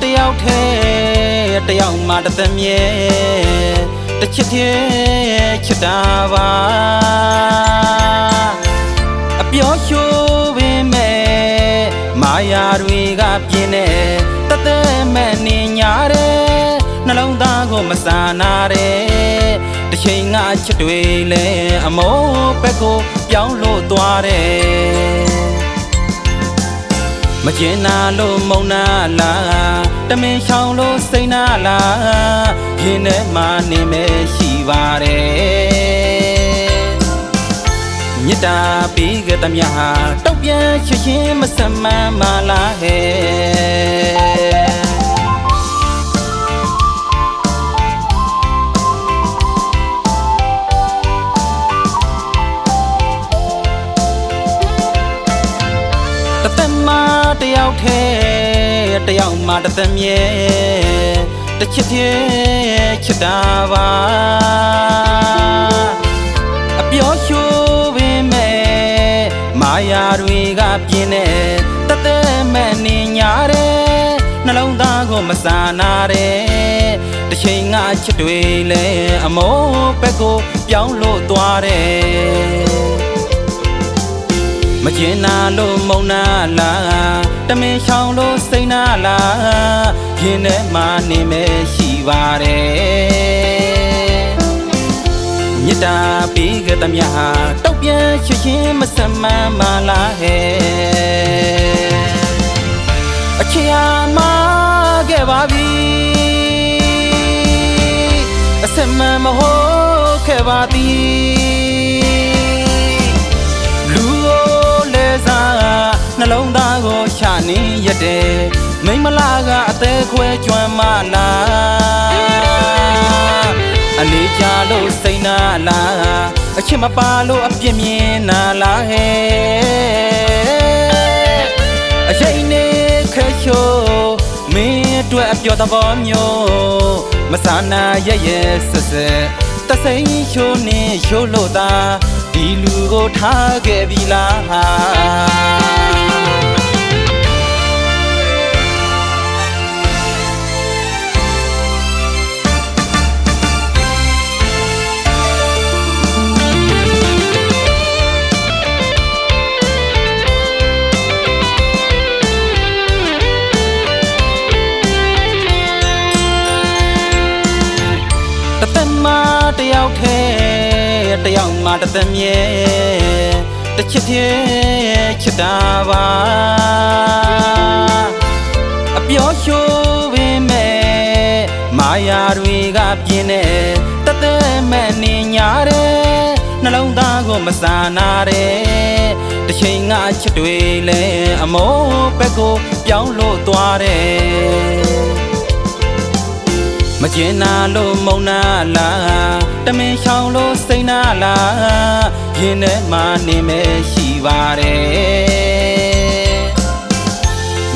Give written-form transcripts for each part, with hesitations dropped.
တယောက်ထဲတယောက်မှတသက်မြဲတစ်ချစ်သေးချစ်တာပါအပြောရှိုးပင်မဲ့မာယာတွေကပြင်းနေတသက်မဲ့နေညာတဲ့နှလုံးသားကိုမစာနာတဲ့တစ်ချိန်ငါချစ်တွေလဲအမိုးဘက်ကိုပြောင်းလို့သွားတယ်မကျင်နာလို့မုန်းနာလားတမင်ချောင်လို့စိတ်နာလားရင်ထဲမှာနေမဲ့ရှိပါတယ်မြတ်တာပြီးခဲ့သမျှဟာတောက်ပြန်ချစ်ချင်းမစမှန်မလားဟဲ့တယောက်ထဲတယောက်မှတသက်မြဲတစ်ချစ်သေးချစ်တာပါအပြောရှိုးပင်မဲ့မာယာတွေကပြင်းနေတသက်မဲ့နေညာတဲ့နှလုံးသားကိုမစာနာတဲ့တစ်ချိန်ငါချစ်တွေလဲအမိုးဘက်ကိုပြောင်းလို့သွားတယ်မကျင်နာလို့မုန်းနာလားတမင်ချောင်လို့စိတ်နာလားရင်ထဲမှာနေမဲ့ရှိပါတယ်မြတ်တာပြီးခဲ့သမျှဟာတောက်ပြန်ချစ်ချင်းမစမှန်မလားဟဲ့အချစ်ဟာမှားခဲ့ပါပြီအစမှန်မဟုတ်ခဲ့ပါသည်နှလုံးသားကိုရှာနေရတဲ့မိမလာကအသေးခွဲကျွမ်းမလားအလေးကြလို့စိတ်နာလားအချစ်မပါလို့အပြစ်မြင်နာလားဟဲ့အချိန်နဲ့ခဲချိုးမင်းအတွက်အပြောသဘောမျိုးမဆာနာရဲ့ဆက်ဆက်တစိမ့်ချိုးနေချိုးလို့သာဒီလူကိုထားခဲ့ပြီလားတယောက်ထဲတယောက်မှတသက်မြဲတစ်ချစ်သေးချစ်တာပါအပြောရှိုးပင်မဲ့မာယာတွေကပြင်းနေတသက်မဲ့နေညာတဲ့နှလုံးသားကိုမစာနာတဲ့တစ်ချိန်ငါချစ်တွေလဲအမိုးဘက်ကိုပြောင်းလို့သွားတယ်မကျင်နာလို့မုန်းနာလားတမင်ချောင်လို့စိတ်နာလားရင်ထဲမှာနေမဲ့ရှိပါတယ်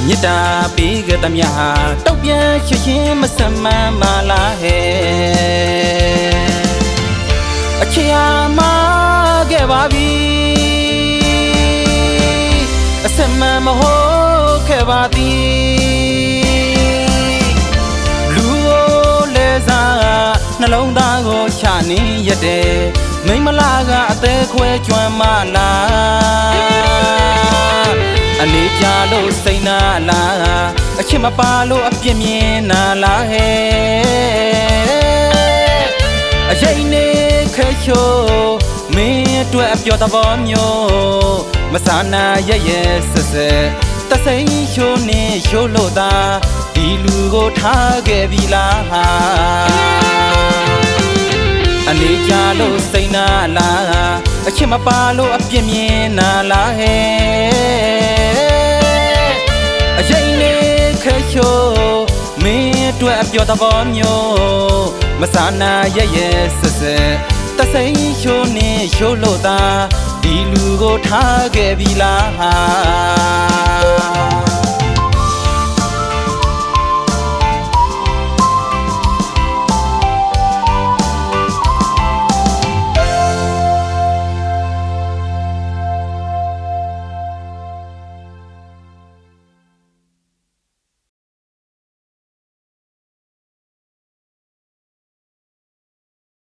မြတ်တာပြီးခဲ့သမျှဟာတောက်ပြန်ချစ်ချင်းမစမှန်မလားဟဲ့အချစ်ဟာမှားခဲ့ပါပြီအစမှန်မဟုတ်ခဲ့ပါသည်နှလုံးသားကိုရှာနေရတဲ့မိမလာကအသေးခွဲကျွမ်းမလားအလေးကြလို့စိတ်နာလားအချစ်မပါလို့အပြစ်မြင်နာလားဟဲ့အချိန်နဲ့ခဲချိုးမင်းအတွက်အပြောသဘောမျိုးမဆာနာရဲ့ဆက်ဆက်တစိမ့်ချိုးနေချိုးလို့သာဒီလူကိုထားခဲ့ပြီလားအလေးကြလို့စိတ်နာလားအချစ်မပါလို့အပြစ်မြင်နာလားဟဲ့အချိန်နဲ့ခဲချိုးမင်းအတွက်အပြောသဘောမျိုးမဆာနာရဲ့ဆက်ဆက်တစိမ့်ချိုးနေချိုးလို့သာဒီလူကိုထားခဲ့ပြီလား